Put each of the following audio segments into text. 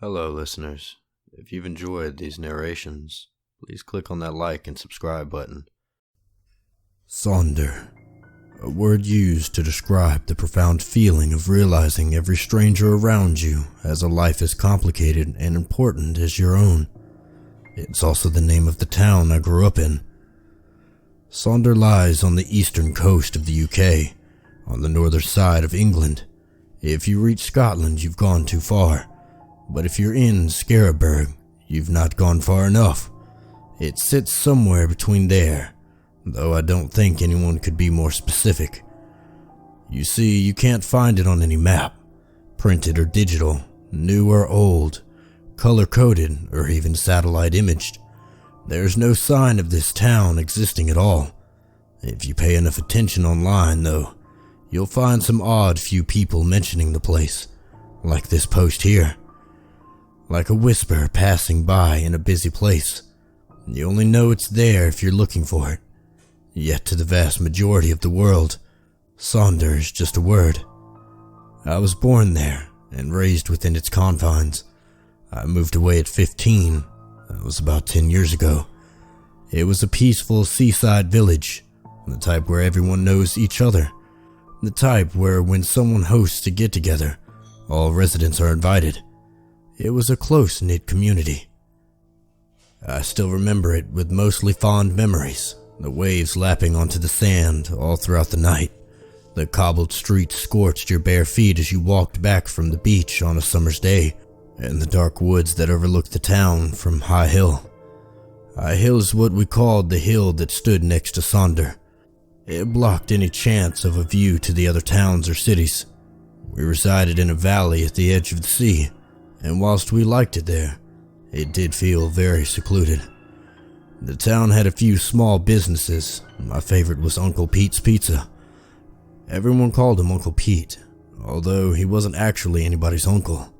Hello, listeners. If you've enjoyed these narrations, please click on that like and subscribe button. Saunder, a word used to describe the profound feeling of realizing every stranger around you has a life as complicated and important as your own. It's also the name of the town I grew up in. Sonder lies on the eastern coast of the UK, on the northern side of England. If you reach Scotland, you've gone too far. But if you're in Scarabburg, you've not gone far enough. It sits somewhere between there, though I don't think anyone could be more specific. You see, you can't find it on any map, printed or digital, new or old, color-coded or even satellite imaged. There's no sign of this town existing at all. If you pay enough attention online, though, you'll find some odd few people mentioning the place, like this post here. Like a whisper passing by in a busy place. You only know it's there if you're looking for it. Yet to the vast majority of the world, Saunder is just a word. I was born there and raised within its confines. I moved away at 15. That was about 10 years ago. It was a peaceful seaside village, the type where everyone knows each other. The type where when someone hosts a get-together, all residents are invited. It was a close-knit community. I still remember it with mostly fond memories, the waves lapping onto the sand all throughout the night. The cobbled streets scorched your bare feet as you walked back from the beach on a summer's day, and the dark woods that overlooked the town from High Hill. High Hill is what we called the hill that stood next to Sonder. It blocked any chance of a view to the other towns or cities. We resided in a valley at the edge of the sea, and whilst we liked it there, it did feel very secluded. The town had a few small businesses. My favorite was Uncle Pete's Pizza. Everyone called him Uncle Pete, although he wasn't actually anybody's uncle.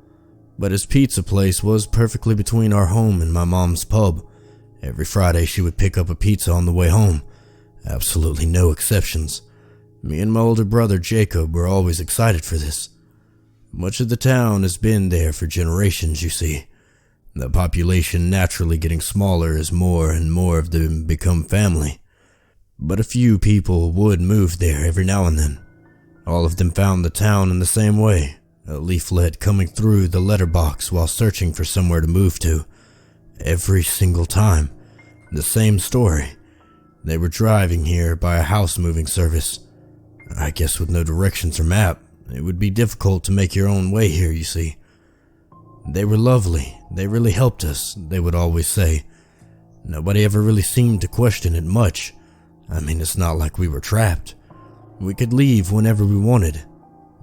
But his pizza place was perfectly between our home and my mom's pub. Every Friday she would pick up a pizza on the way home. Absolutely no exceptions. Me and my older brother Jacob were always excited for this. Much of the town has been there for generations, you see. The population naturally getting smaller as more and more of them become family. But a few people would move there every now and then. All of them found the town in the same way, a leaflet coming through the letterbox while searching for somewhere to move to. Every single time, the same story. They were driving here by a house-moving service. I guess with no directions or map, it would be difficult to make your own way here, you see. They were lovely. They really helped us, they would always say. Nobody ever really seemed to question it much. I mean, it's not like we were trapped. We could leave whenever we wanted.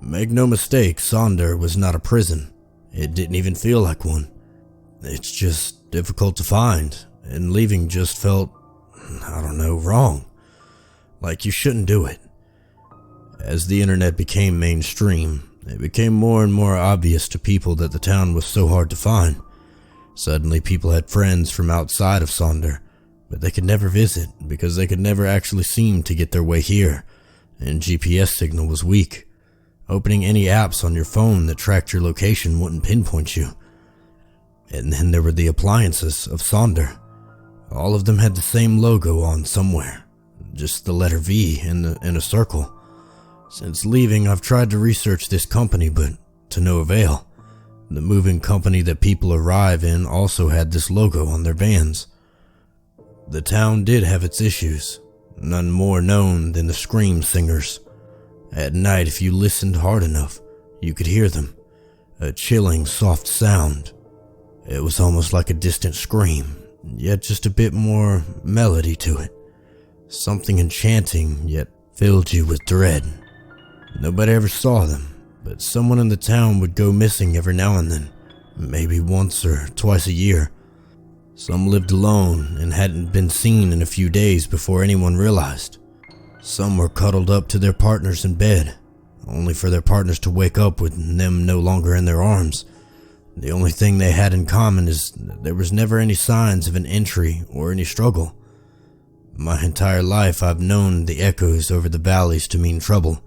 Make no mistake, Saunder was not a prison. It didn't even feel like one. It's just difficult to find, and leaving just felt, wrong. Like you shouldn't do it. As the internet became mainstream, it became more and more obvious to people that the town was so hard to find. Suddenly people had friends from outside of Saunder, but they could never visit because they could never actually seem to get their way here, and GPS signal was weak. Opening any apps on your phone that tracked your location wouldn't pinpoint you. And then there were the appliances of Saunder. All of them had the same logo on somewhere, just the letter V in a circle. Since leaving, I've tried to research this company, but to no avail. The moving company that people arrive in also had this logo on their vans. The town did have its issues, none more known than the scream singers. At night, if you listened hard enough, you could hear them. A chilling, soft sound. It was almost like a distant scream, yet just a bit more melody to it. Something enchanting, yet filled you with dread. Nobody ever saw them, but someone in the town would go missing every now and then, maybe once or twice a year. Some lived alone and hadn't been seen in a few days before anyone realized. Some were cuddled up to their partners in bed, only for their partners to wake up with them no longer in their arms. The only thing they had in common is that there was never any signs of an entry or any struggle. My entire life I've known the echoes over the valleys to mean trouble,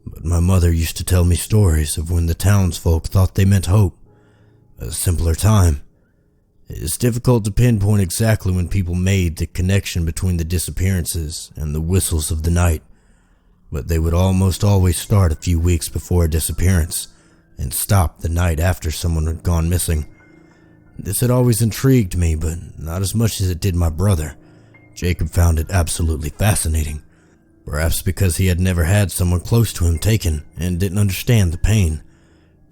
but my mother used to tell me stories of when the townsfolk thought they meant hope. a simpler time. It's difficult to pinpoint exactly when people made the connection between the disappearances and the whistles of the night, but they would almost always start a few weeks before a disappearance and stop the night after someone had gone missing. This had always intrigued me, but not as much as it did my brother. Jacob found it absolutely fascinating, perhaps because he had never had someone close to him taken and didn't understand the pain.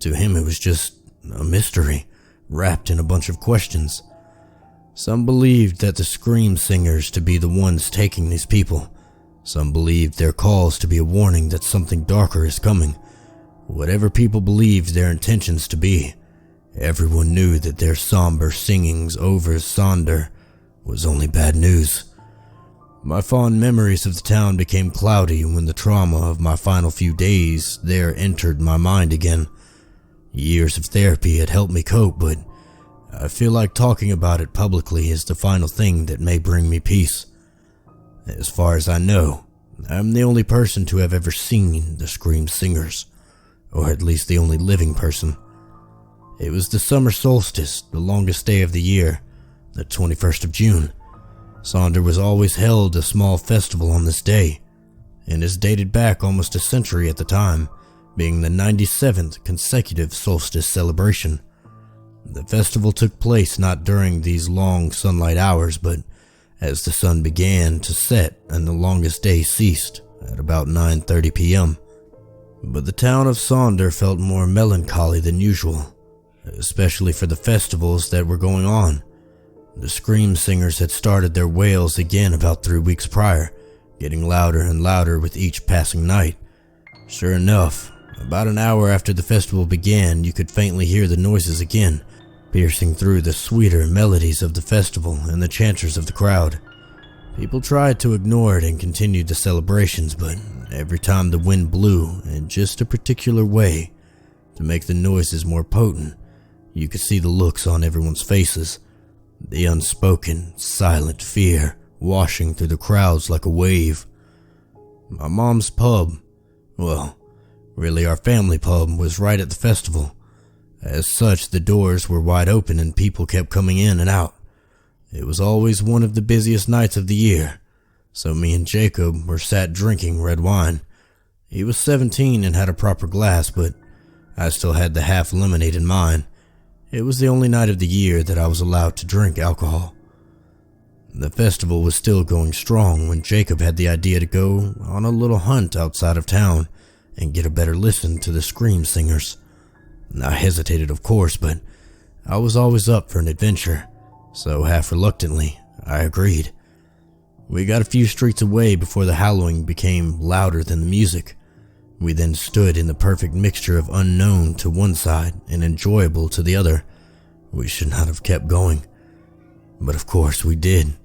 To him it was just a mystery, wrapped in a bunch of questions. Some believed that the scream singers to be the ones taking these people. Some believed their calls to be a warning that something darker is coming. Whatever people believed their intentions to be, everyone knew that their somber singings over Saunder was only bad news. My fond memories of the town became cloudy when the trauma of my final few days there entered my mind again. Years of therapy had helped me cope, but I feel like talking about it publicly is the final thing that may bring me peace. As far as I know, I'm the only person to have ever seen the scream singers, or at least the only living person. It was the summer solstice, the longest day of the year, the 21st of June. Sonder was always held a small festival on this day, and is dated back almost a century at the time, being the 97th consecutive solstice celebration. The festival took place not during these long sunlight hours, but as the sun began to set and the longest day ceased at about 9:30 p.m. But the town of Saunder felt more melancholy than usual, especially for the festivals that were going on. The scream singers had started their wails again about 3 weeks prior, getting louder and louder with each passing night. Sure enough, about an hour after the festival began, you could faintly hear the noises again, piercing through the sweeter melodies of the festival and the chanters of the crowd. People tried to ignore it and continued the celebrations, but every time the wind blew in just a particular way to make the noises more potent, you could see the looks on everyone's faces, the unspoken, silent fear washing through the crowds like a wave. My mom's pub, well, really our family pub, was right at the festival. As such, the doors were wide open and people kept coming in and out. It was always one of the busiest nights of the year, so me and Jacob were sat drinking red wine. He was 17 and had a proper glass, but I still had the half lemonade in mine. It was the only night of the year that I was allowed to drink alcohol. The festival was still going strong when Jacob had the idea to go on a little hunt outside of town and get a better listen to the scream singers. I hesitated, of course, but I was always up for an adventure, so half reluctantly, I agreed. We got a few streets away before the howling became louder than the music. We then stood in the perfect mixture of unknown to one side and enjoyable to the other. We should not have kept going, but of course we did.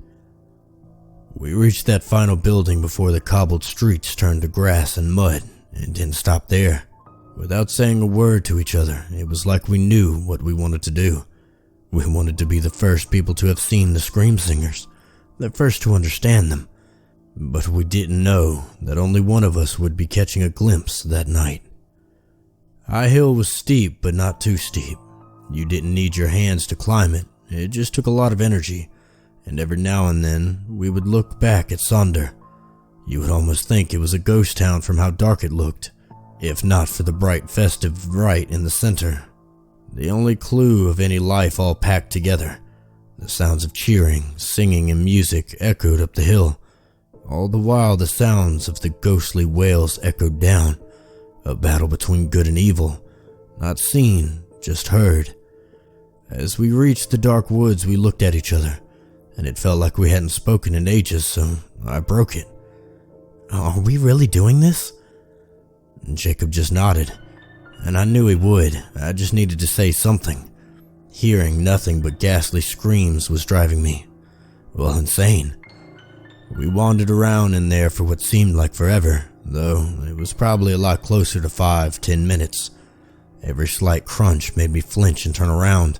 We reached that final building before the cobbled streets turned to grass and mud, and didn't stop there. Without saying a word to each other, it was like we knew what we wanted to do. We wanted to be the first people to have seen the scream singers, the first to understand them. But we didn't know that only one of us would be catching a glimpse that night. High Hill was steep, but not too steep. You didn't need your hands to climb it. It just took a lot of energy, and every now and then we would look back at Sonder. You would almost think it was a ghost town from how dark it looked, if not for the bright festive rite in the center. The only clue of any life all packed together. The sounds of cheering, singing, and music echoed up the hill. All the while the sounds of the ghostly wails echoed down. A battle between good and evil. Not seen, just heard. As we reached the dark woods, we looked at each other, and it felt like we hadn't spoken in ages, so I broke it. "Are we really doing this?" Jacob just nodded, and I knew he would. I just needed to say something. Hearing nothing but ghastly screams was driving me, well, insane. We wandered around in there for what seemed like forever, though it was probably a lot closer to 5-10 minutes. Every slight crunch made me flinch and turn around.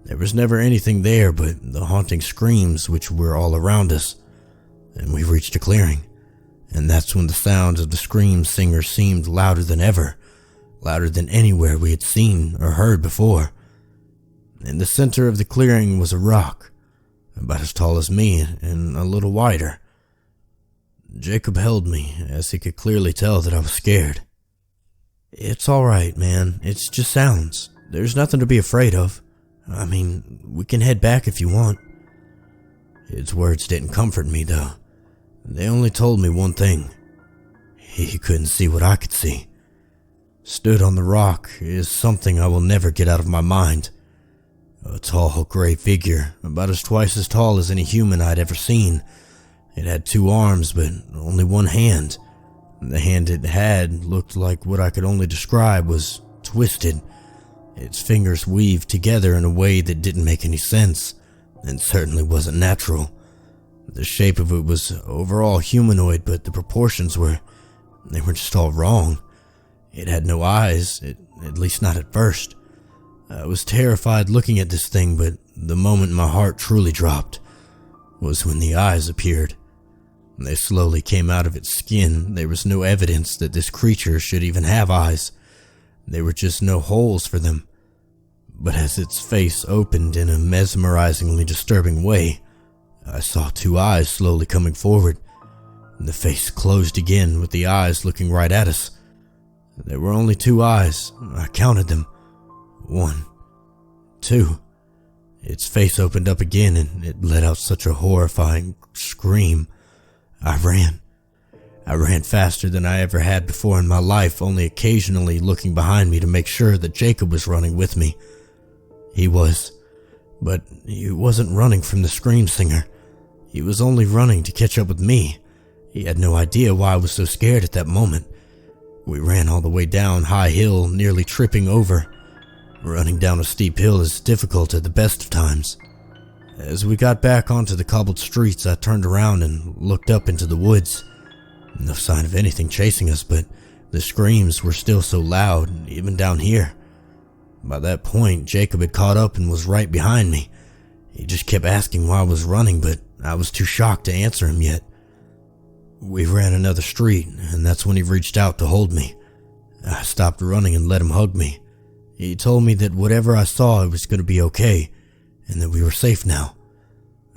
There was never anything there but the haunting screams which were all around us. And we reached a clearing, and that's when the sounds of the scream singers seemed louder than ever, louder than anywhere we had seen or heard before. In the center of the clearing was a rock, about as tall as me and a little wider. Jacob held me, as he could clearly tell that I was scared. "It's all right, man. It's just sounds. There's nothing to be afraid of. I mean, we can head back if you want." His words didn't comfort me, though. They only told me one thing. He couldn't see what I could see. Stood on the rock is something I will never get out of my mind. A tall, gray figure, about as twice as tall as any human I'd ever seen. It had 2 arms, but only 1 hand. The hand it had looked like what I could only describe was twisted. Its fingers weaved together in a way that didn't make any sense, and certainly wasn't natural. The shape of it was overall humanoid, but the proportions were just all wrong. It had no eyes, at least not at first. I was terrified looking at this thing, but the moment my heart truly dropped was when the eyes appeared. They slowly came out of its skin. There was no evidence that this creature should even have eyes. There were just no holes for them. But as its face opened in a mesmerizingly disturbing way, I saw 2 eyes slowly coming forward. The face closed again with the eyes looking right at us. There were only 2 eyes. I counted them. 1, 2. Its face opened up again and it let out such a horrifying scream. I ran. I ran faster than I ever had before in my life, only occasionally looking behind me to make sure that Jacob was running with me. He was, but he wasn't running from the scream singer. He was only running to catch up with me. He had no idea why I was so scared at that moment. We ran all the way down High Hill, nearly tripping over. Running down a steep hill is difficult at the best of times. As we got back onto the cobbled streets, I turned around and looked up into the woods. No sign of anything chasing us, but the screams were still so loud, even down here. By that point, Jacob had caught up and was right behind me. He just kept asking why I was running, but I was too shocked to answer him yet. We ran another street, and that's when he reached out to hold me. I stopped running and let him hug me. He told me that whatever I saw, it was going to be okay, and that we were safe now.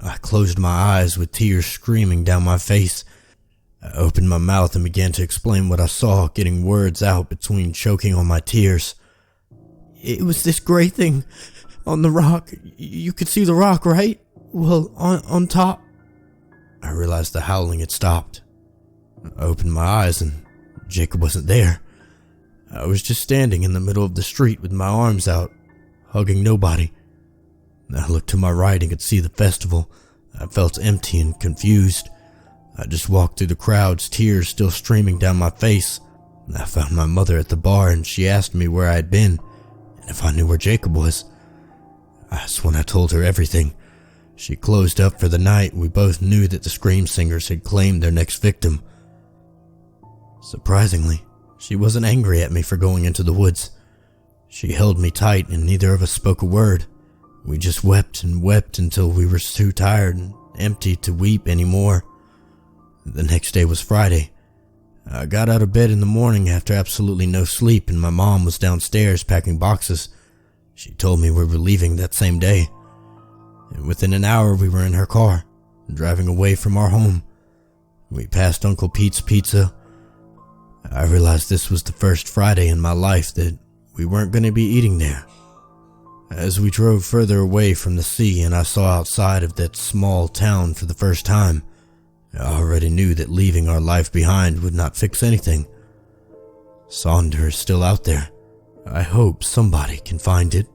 I closed my eyes with tears streaming down my face. I opened my mouth and began to explain what I saw, getting words out between choking on my tears. "It was this gray thing on the rock. You could see the rock, right? Well, on top." I realized the howling had stopped. I opened my eyes and Jacob wasn't there. I was just standing in the middle of the street with my arms out, hugging nobody. I looked to my right and could see the festival. I felt empty and confused. I just walked through the crowds, tears still streaming down my face. I found my mother at the bar and she asked me where I had been and if I knew where Jacob was. That's when I told her everything. She closed up for the night. We both knew that the scream singers had claimed their next victim. Surprisingly, she wasn't angry at me for going into the woods. She held me tight and neither of us spoke a word. We just wept and wept until we were too tired and empty to weep anymore. The next day was Friday. I got out of bed in the morning after absolutely no sleep and my mom was downstairs packing boxes. She told me we were leaving that same day. And within an hour we were in her car, driving away from our home. We passed Uncle Pete's Pizza. I realized this was the first Friday in my life that we weren't going to be eating there. As we drove further away from the sea and I saw outside of that small town for the first time, I already knew that leaving our life behind would not fix anything. Saunder is still out there. I hope somebody can find it.